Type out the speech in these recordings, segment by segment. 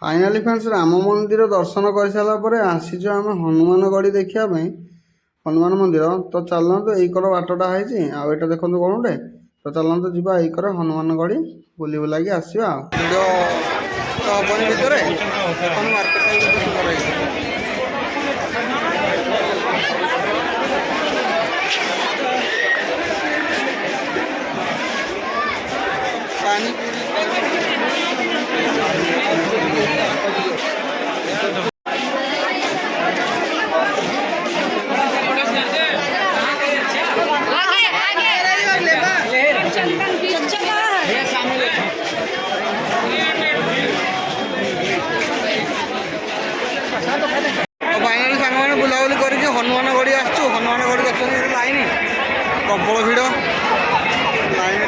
Finally friends Ram मंदिर दर्शन कर सारापर आसीचु आम हनुमानगढ़ी देखापी हनुमान मंदिर। तो चलते यहीकर बाटटा है आईटा देखो कौन गोटे तो चलते जी यहीकर हनुमानगढ़ी बुली बुलाक आसवा तो हबनी भितर मार्केट सुंदर पानी फाइनाली सांग बुलाबुली कर हनुमानगढ़ी आसु हनुमानगढ़ी देखते लाइन प्रबल भिड़ लाइन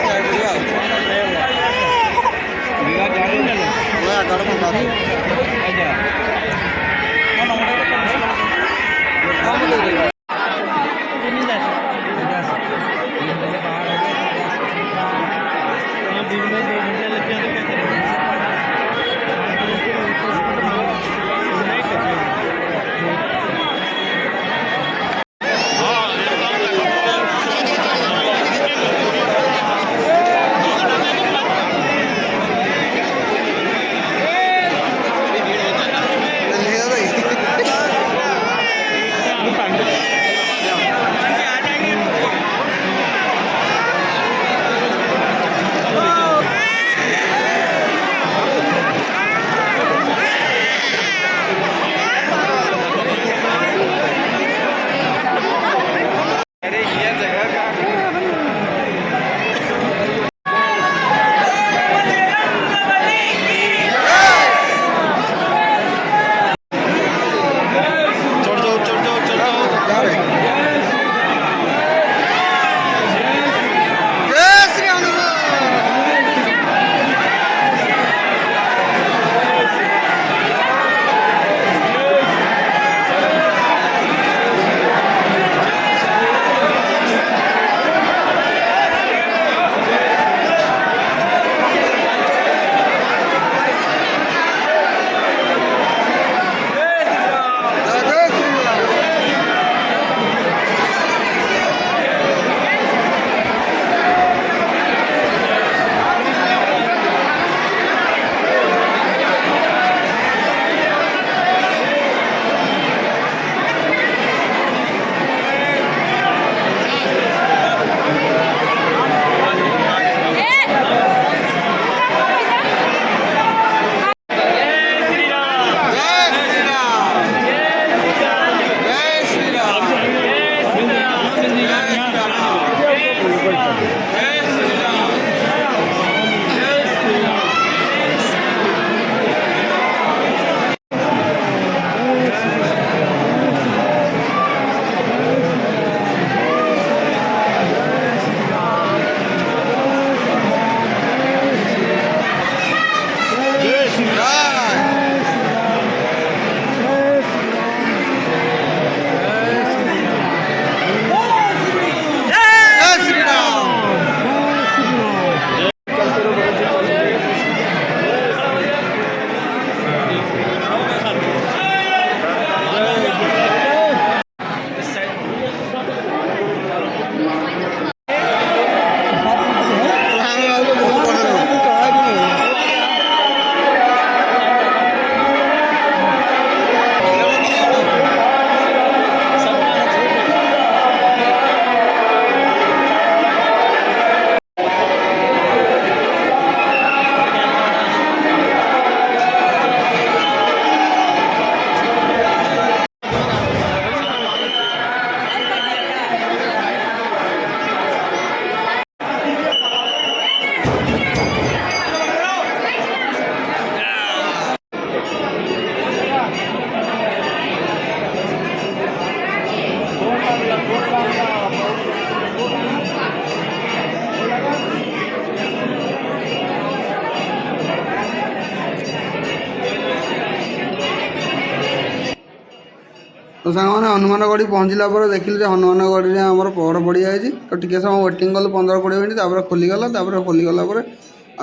तो सांग मैंने हनुमानगढ़ी पहुँचला देखिले हनुमानगढ़ी में आम पहड़ पड़ जाए तो टी समय वेटिंग कलु 15-20 मिनट खोलीगला खोलीगला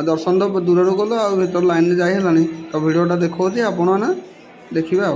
दर्शन तो दूर कल आ भर लाइन में जाइए तो भिडटा देखा आपण देखिए आ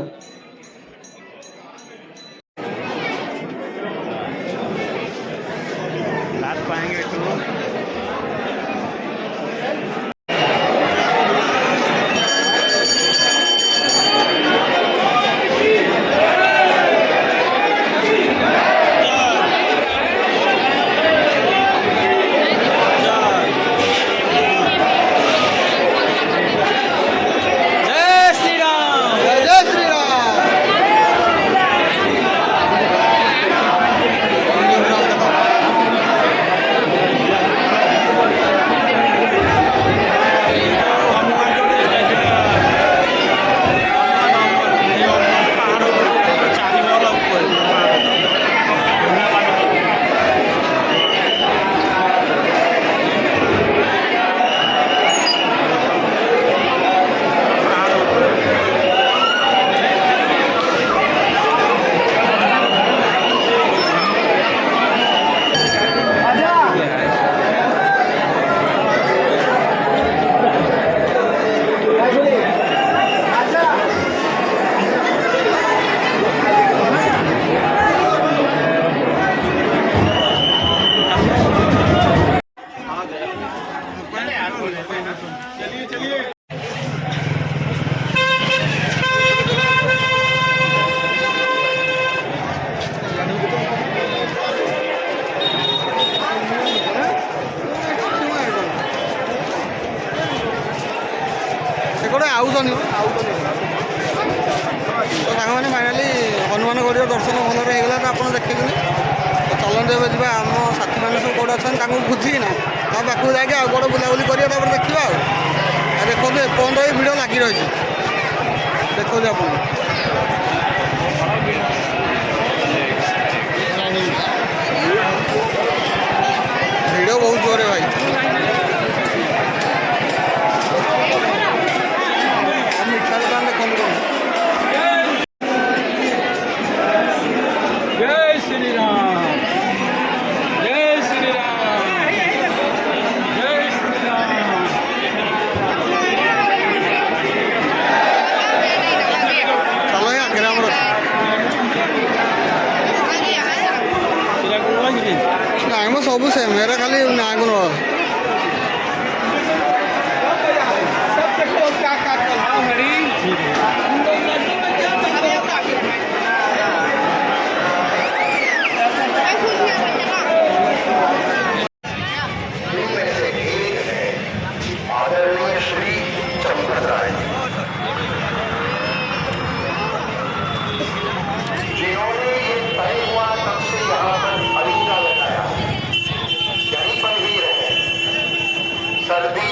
आउन तो सारे फाइनाली हनुमान गढ़ दर्शन भल होगा तो आप देखिए तो चलते एवं जी आम साथी मैंने सब कौट अच्छा बुझीना पाखक जाके आउ बुलाबुली करा देखा देखो एपर्त ही भिड़ लगी रही देखो आप भिड़ बहुत जोर भाई सब सेम मेरा खाली नाग सर्दी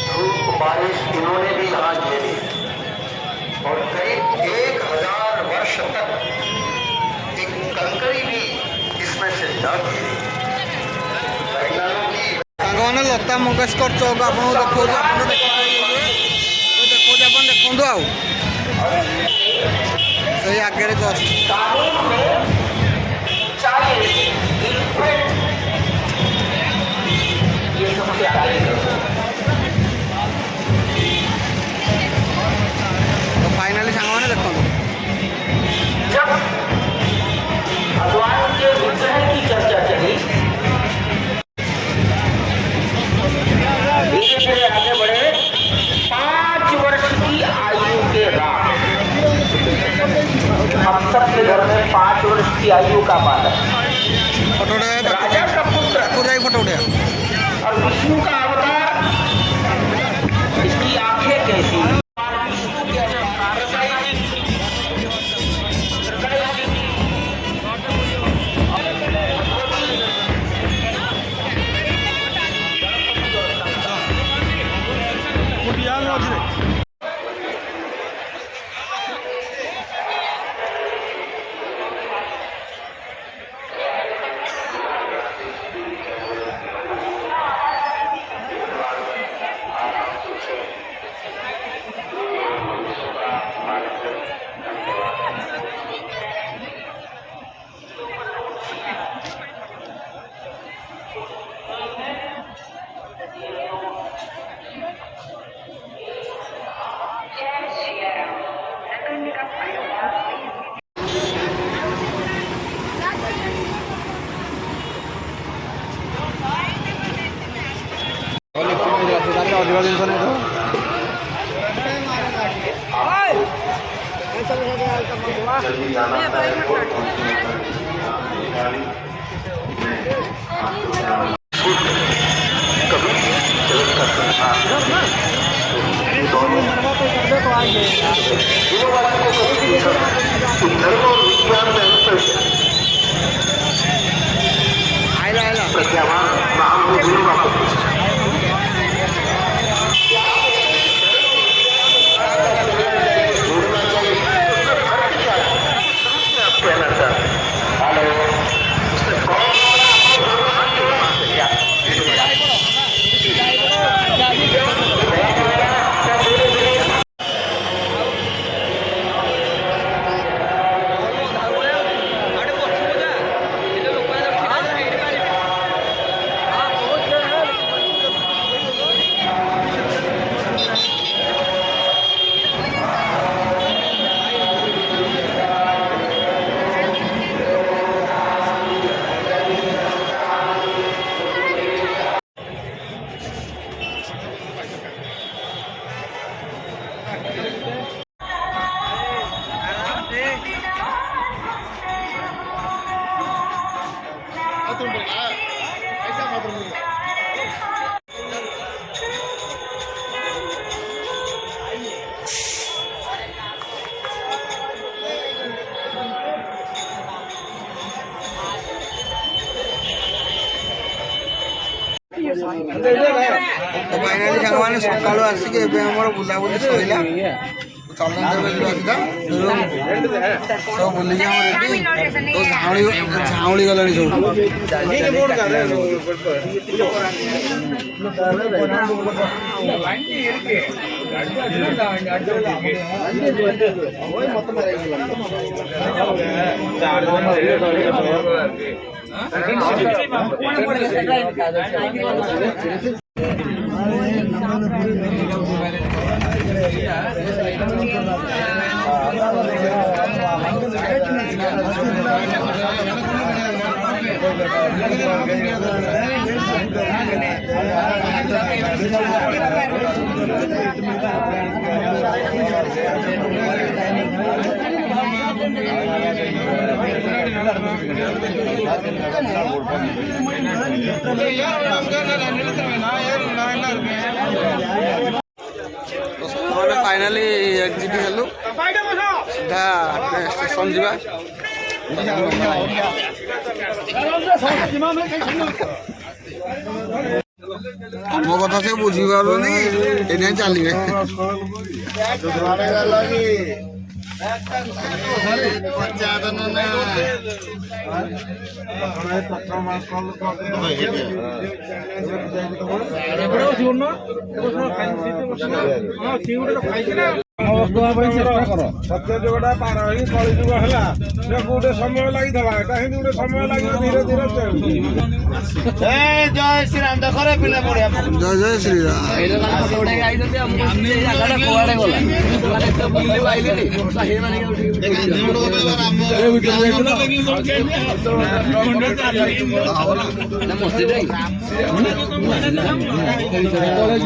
धूप बारिश इन्होंने भी यहाँ झेली और करीब 1000 वर्ष तक एक कंकड़ी भी इसमें से न गिरी। मैंने लता मंगेशकर चौक आपको देखो आगे तो फाइनली सांग देखो जब भगवान के विग्रह की चर्चा चली धीरे धीरे आगे बढ़े 5 वर्ष की आयु के राम हम सबके घर में 5 वर्ष की आयु का बालक राजा का पुत्र फोटो उठा और विष्णु का अवतार इसकी आंखें कैसी जल्दी जाना था एयरपोर्ट कभी धर्म और विज्ञान में अंतर प्रत्यावान महामूल्य वापस तो फाइनाली सारे सकालू आसिक बुलाबुली सैला सब बुलिक तो झाउली गला तो फाइनाली एग्जिट हेलु सीधा स्टेशन जा आम कथा से बुझी पारे चलिए सत्य जुगटा पार कलिजुग है गोटे समय लगी गोटे समय लगे धीरे धीरे जय श्री राम देखो पिला बढ़िया जय जय श्री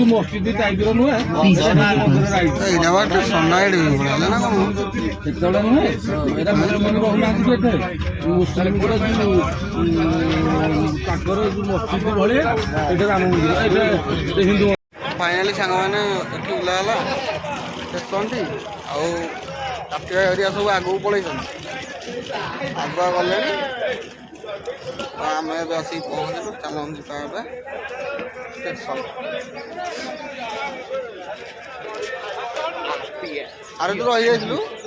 मस्जिद टाइप नुहे सनलाइट ना କେତେବେଳେ ନୁହେଁ ଏଇଟା ମୁସଲମାନ ରହୁନାହାନ୍ତି ଏଠି ମୁସଲିମ ଗୁଡା ଯୋଉ ତାଙ୍କର ଯୋଉ ମସଜିଦ ଭଳିଆ ଏଇଟା ରାମ ମନ୍ଦିର ଏଇଟା ହିନ୍ଦୁ फाइनाली सांग मैंने ओह्लाला देखते आउ काटिया एरिया सब आगू पलैन आगुआ गले आम आसिक पहुँचलु चल जा स्टेशन अरे तू रही